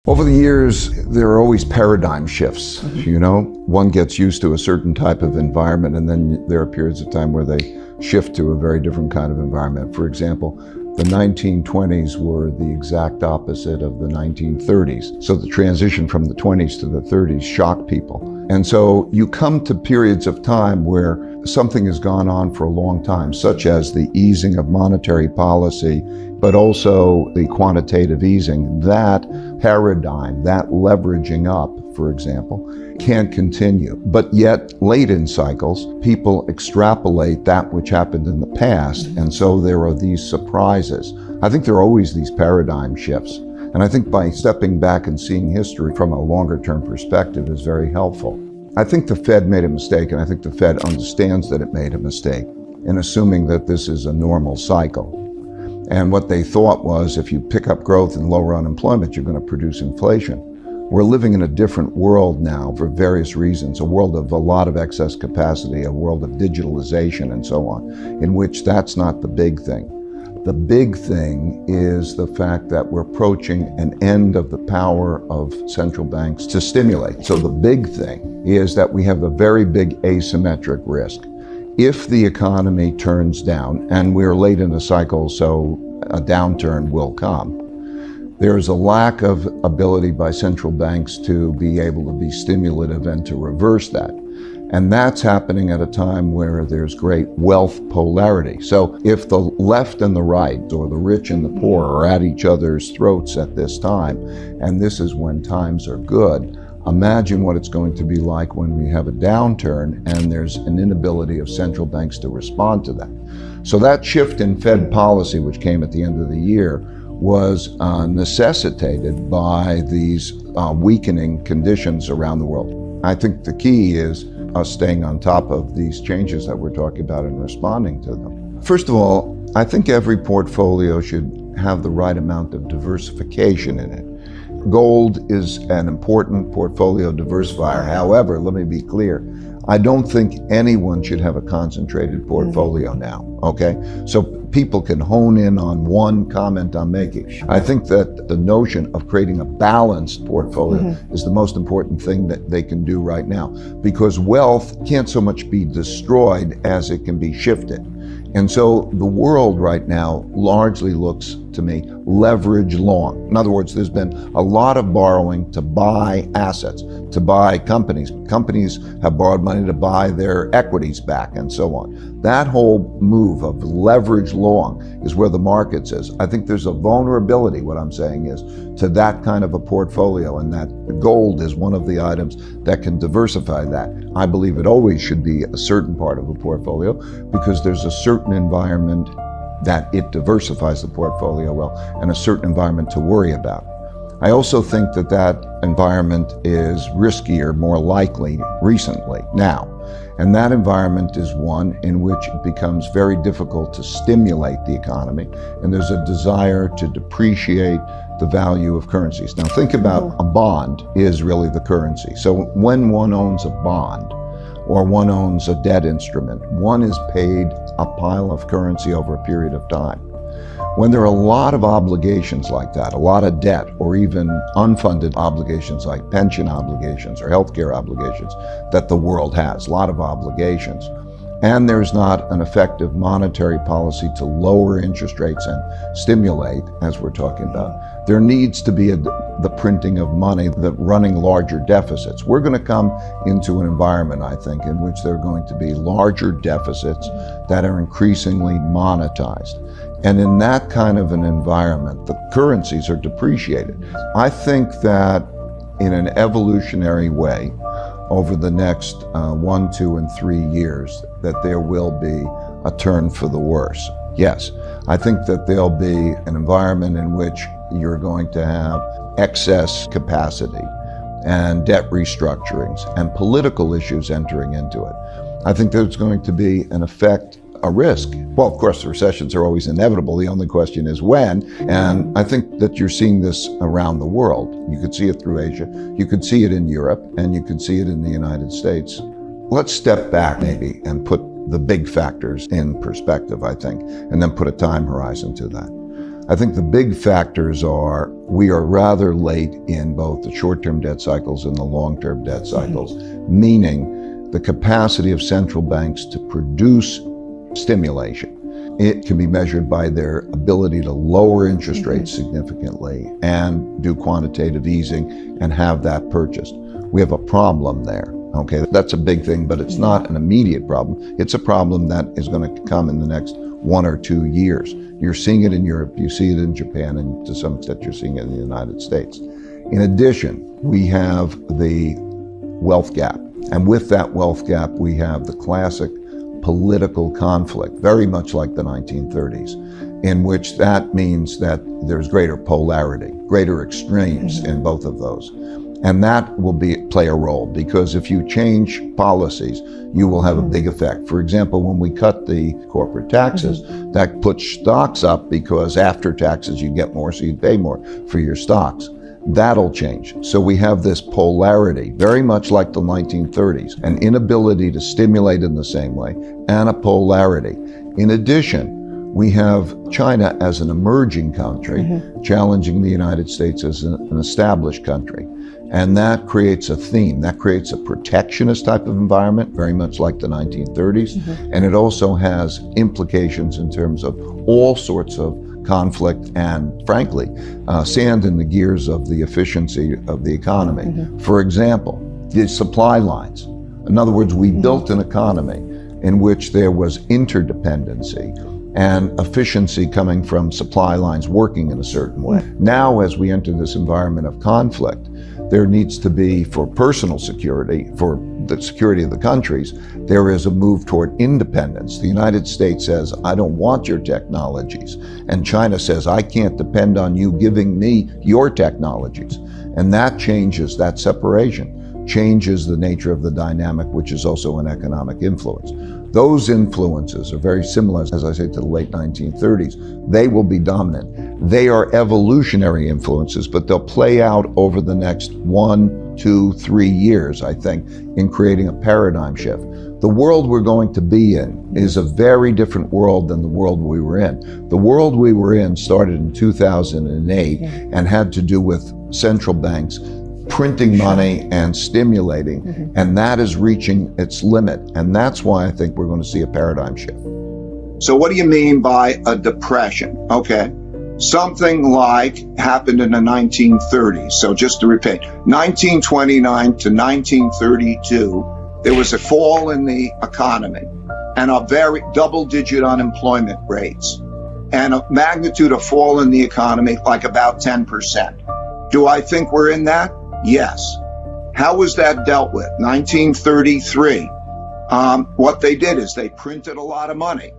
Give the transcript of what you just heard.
Over the years, there are always paradigm shifts, One gets used to a certain type of environment, and then there are periods of time where they shift to a very different kind of environment. For example, the 1920s were the exact opposite of the 1930s. So the transition from the 20s to the 30s shocked people. And so you come to periods of time where something has gone on for a long time, such as the easing of monetary policy, but also the quantitative easing. That paradigm, that leveraging up, for example, can't continue. But yet, late in cycles, people extrapolate that which happened in the past, and so there are these surprises. I think there are always these paradigm shifts. And I think by stepping back and seeing history from a longer-term perspective is very helpful. I think the Fed made a mistake, and I think the Fed understands that it made a mistake in assuming that this is a normal cycle. And what they thought was if you pick up growth and lower unemployment, you're going to produce inflation. We're living in a different world now for various reasons, a world of a lot of excess capacity, a world of digitalization and so on, in which that's not the big thing. The big thing is the fact that we're approaching an end of the power of central banks to stimulate. So the big thing is that we have a very big asymmetric risk. If the economy turns down, and we're late in the cycle, so a downturn will come, there's a lack of ability by central banks to be able to be stimulative and to reverse that. And that's happening at a time where there's great wealth polarity. So if the left and the right, or the rich and the poor, are at each other's throats at this time, and this is when times are good, imagine what it's going to be like when we have a downturn and there's an inability of central banks to respond to that. So that shift in Fed policy, which came at the end of the year, was necessitated by these weakening conditions around the world. I think the key is us staying on top of these changes that we're talking about and responding to them. First of all, I think every portfolio should have the right amount of diversification in it. Gold is an important portfolio diversifier. However, let me be clear, I don't think anyone should have a concentrated portfolio now, okay? So people can hone in on one comment I'm making. I think that the notion of creating a balanced portfolio is the most important thing that they can do right now, because wealth can't so much be destroyed as it can be shifted. And so the world right now largely looks, to me, leverage long. In other words, there's been a lot of borrowing to buy assets, to buy companies. Companies have borrowed money to buy their equities back and so on. That whole move of leverage long is where the market is. I think there's a vulnerability, what I'm saying is, to that kind of a portfolio, and that gold is one of the items that can diversify that. I believe it always should be a certain part of a portfolio because there's a certain environment that it diversifies the portfolio well, and a certain environment to worry about. I also think that that environment is riskier, more likely recently now. And that environment is one in which it becomes very difficult to stimulate the economy, and there's a desire to depreciate the value of currencies. Now think about a bond is really the currency. So when one owns a bond, or one owns a debt instrument, one is paid a pile of currency over a period of time. When there are a lot of obligations like that, a lot of debt, or even unfunded obligations like pension obligations or healthcare obligations that the world has, a lot of obligations, and there's not an effective monetary policy to lower interest rates and stimulate, as we're talking about, there needs to be the printing of money, the running larger deficits. We're going to come into an environment, I think, in which there are going to be larger deficits that are increasingly monetized. And in that kind of an environment, the currencies are depreciated. I think that in an evolutionary way, over the next 1, 2, and 3 years, that there will be a turn for the worse. Yes, I think that there'll be an environment in which you're going to have excess capacity and debt restructurings and political issues entering into it. I think there's going to be an effect, a risk. Well, of course, recessions are always inevitable. The only question is when. And I think that you're seeing this around the world. You could see it through Asia. You could see it in Europe, and you could see it in the United States. Let's step back maybe and put the big factors in perspective, I think, and then put a time horizon to that. I think the big factors are we are rather late in both the short-term debt cycles and the long-term debt cycles, meaning the capacity of central banks to produce stimulation. It can be measured by their ability to lower interest rates significantly and do quantitative easing and have that purchased. We have a problem there. Okay, that's a big thing, but it's not an immediate problem. It's a problem that is going to come in the next 1 or 2 years. You're seeing it in Europe, you see it in Japan, and to some extent you're seeing it in the United States. In addition, we have the wealth gap. And with that wealth gap, we have the classic political conflict, very much like the 1930s, in which that means that there's greater polarity, greater extremes in both of those. And that will play a role, because if you change policies, you will have a big effect. For example, when we cut the corporate taxes, that puts stocks up because after taxes you get more, so you pay more for your stocks. That'll change. So we have this polarity, very much like the 1930s, an inability to stimulate in the same way, and a polarity. In addition, we have China as an emerging country challenging the United States as an established country. And that creates a theme, that creates a protectionist type of environment, very much like the 1930s. And it also has implications in terms of all sorts of conflict and, frankly, sand in the gears of the efficiency of the economy. For example, the supply lines. In other words, we built an economy in which there was interdependency and efficiency coming from supply lines working in a certain way. Now, as we enter this environment of conflict, there needs to be, for personal security, for the security of the countries, there is a move toward independence. The United States says, I don't want your technologies. And China says, I can't depend on you giving me your technologies. And that changes, that separation changes the nature of the dynamic, which is also an economic influence. Those influences are very similar, as I say, to the late 1930s. They will be dominant. They are evolutionary influences, but they'll play out over the next 1, 2, 3 years, I think, in creating a paradigm shift. The world we're going to be in is a very different world than the world we were in. The world we were in started in 2008 and had to do with central banks printing money and stimulating, and that is reaching its limit. And that's why I think we're going to see a paradigm shift. So what do you mean by a depression? Okay, something like happened in the 1930s. So just to repeat, 1929 to 1932, there was a fall in the economy and a very double-digit unemployment rates and a magnitude of fall in the economy like about 10%. Do I think we're in that? Yes. How was that dealt with? 1933. What they did is they printed a lot of money.